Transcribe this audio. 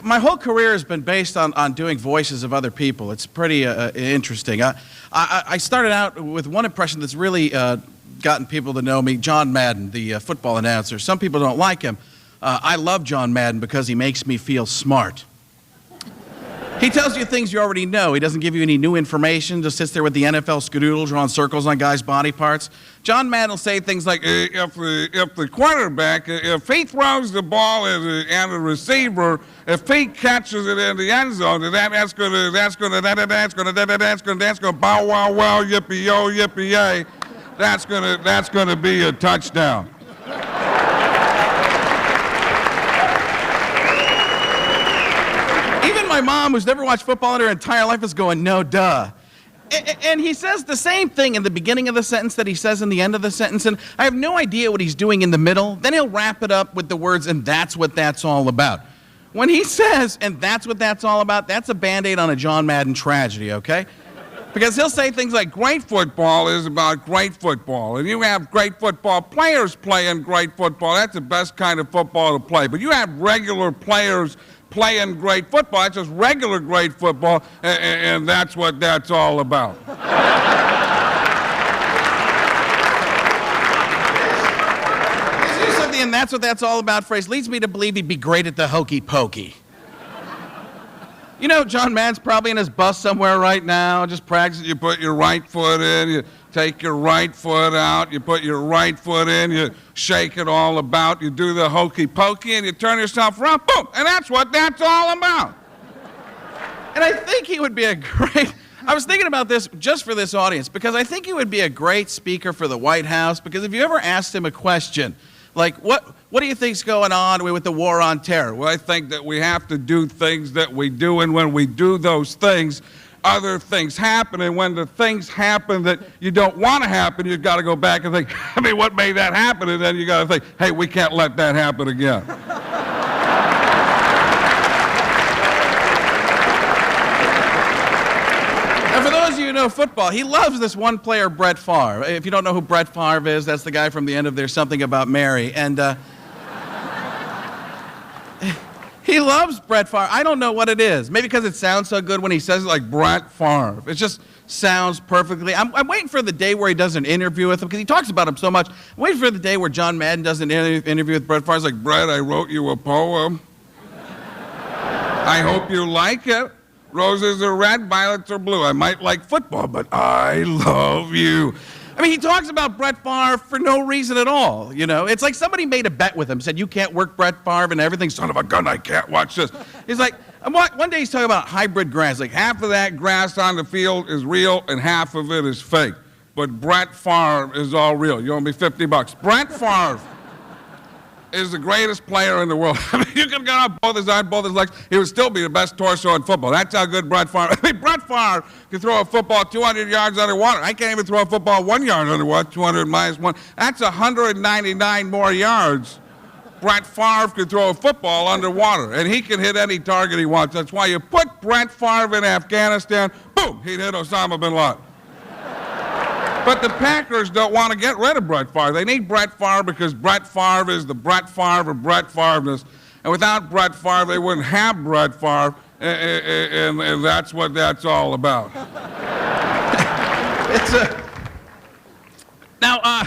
My whole career has been based on doing voices of other people. It's pretty interesting. I started out with one impression that's really gotten people to know me, John Madden, the football announcer. Some people don't like him. I love John Madden because he makes me feel smart. He tells you things you already know. He doesn't give you any new information, just sits there with the NFL skadoodle drawing circles on guys' body parts. John Madden will say things like, if the quarterback, if he throws the ball and the receiver, if he catches it in the end zone, that's gonna bow wow wow yippee yo yippee yay, that's gonna be a touchdown. My mom, who's never watched football in her entire life, is going, no, duh. And he says the same thing in the beginning of the sentence that he says in the end of the sentence, and I have no idea what he's doing in the middle. Then he'll wrap it up with the words, and that's what that's all about. When he says, and that's what that's all about, that's a Band-Aid on a John Madden tragedy, okay? Because he'll say things like, great football is about great football, and you have great football players playing great football. That's the best kind of football to play. But you have regular players playing great football. It's just regular great football, and that's what that's all about. Something, and that's what that's all about phrase leads me to believe he'd be great at the Hokey Pokey. You know, John Madden's probably in his bus somewhere right now, just practicing. You put your right foot in, you take your right foot out, you put your right foot in, you shake it all about, you do the Hokey Pokey, and you turn yourself around, boom, and that's what that's all about. And I think he would be a great, I was thinking about this just for this audience, because I think he would be a great speaker for the White House, because if you ever asked him a question, like, what do you think's going on with the war on terror? Well, I think that we have to do things that we do, and when we do those things, other things happen, and when the things happen that you don't want to happen, you've got to go back and think, I mean, what made that happen? And then you got to think, hey, we can't let that happen again. And for those of you who know football, he loves this one player, Brett Favre. If you don't know who Brett Favre is, that's the guy from the end of There's Something About Mary. And he loves Brett Favre. I don't know what it is. Maybe because it sounds so good when he says it, like Brett Favre. It just sounds perfectly. I'm waiting for the day where he does an interview with him, because he talks about him so much. I'm waiting for the day where John Madden does an interview with Brett Favre. He's like, Brett, I wrote you a poem. I hope you like it. Roses are red, violets are blue. I might like football, but I love you. I mean, he talks about Brett Favre for no reason at all, you know? It's like somebody made a bet with him, said, you can't work Brett Favre and everything. Son of a gun, I can't watch this. He's like, one day he's talking about hybrid grass. Like, half of that grass on the field is real and half of it is fake. But Brett Favre is all real. You owe me $50. Brett Favre is the greatest player in the world. I mean, you can get on both his arms, both his legs. He would still be the best torso in football. That's how good Brett Favre. I mean, Brett Favre can throw a football 200 yards underwater. I can't even throw a football 1 yard underwater. 200 minus 1. That's 199 more yards. Brett Favre can throw a football underwater, and he can hit any target he wants. That's why you put Brett Favre in Afghanistan, boom, he'd hit Osama bin Laden. But the Packers don't want to get rid of Brett Favre. They need Brett Favre because Brett Favre is the Brett Favre of Brett Favreness. And without Brett Favre, they wouldn't have Brett Favre, and that's what that's all about. Now,